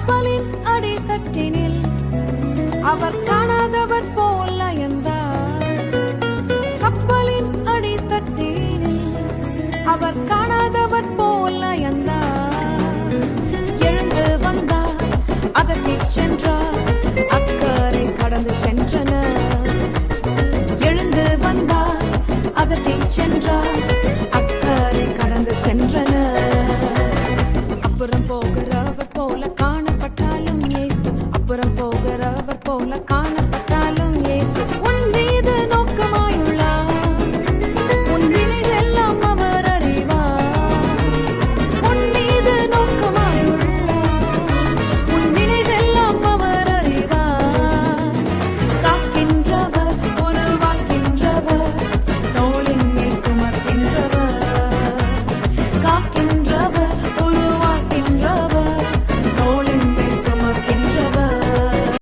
கப்பலின் அடித்தட்டினில் அவர் காணாதவர் போல எந்தார். கப்பலின் அடித்தட்டினில் அவர் காணாதவர் போல எந்தார். எழுந்து வந்தார், அதட்டிச் சென்றார், அக்கறை கடந்து சென்றனர். எழுந்து வந்தார், அதட்டிச் சென்றார், அக்கறை கடந்து சென்றனர். அப்புறம் போகிறவர் போல காணப்பட்டாலும் இயேசு அப்புறம் போகிறவர் போல காண